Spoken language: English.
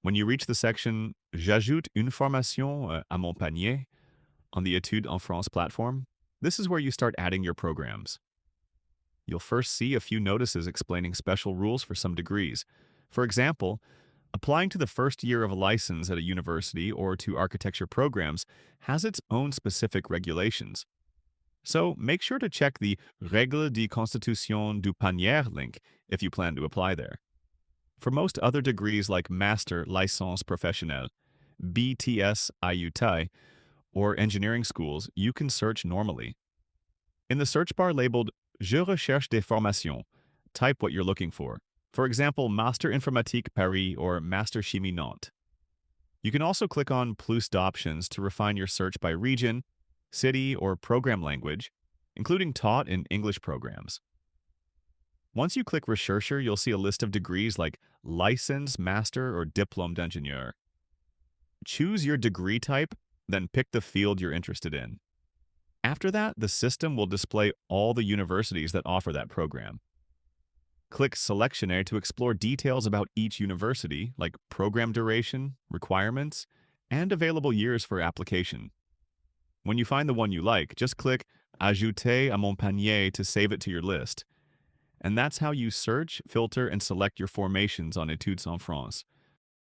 When you reach the section J'ajoute une formation à mon panier on the Études en France platform, this is where you start adding your programs. You'll first see a few notices explaining special rules for some degrees. For example, applying to the first year of a license at a university or to architecture programs has its own specific regulations. So make sure to check the Règles de constitution du panier link if you plan to apply there. For most other degrees like Master Licence Professionnelle, BTS IUT, or engineering schools, you can search normally. In the search bar labeled Je recherche des formations, type what you're looking for. For example, Master Informatique Paris or Master Chimie Nantes. You can also click on Plus d'options to refine your search by region, city, or program language, including taught in English programs. Once you click Recherche, you'll see a list of degrees like Licensed, Master, or Diplôme d'Ingénieur. Choose your degree type, then pick the field you're interested in. After that, the system will display all the universities that offer that program. Click Selectionnaire to explore details about each university, like program duration, requirements, and available years for application. When you find the one you like, just click Ajouter à mon panier to save it to your list. And that's how you search, filter, and select your formations on Études en France.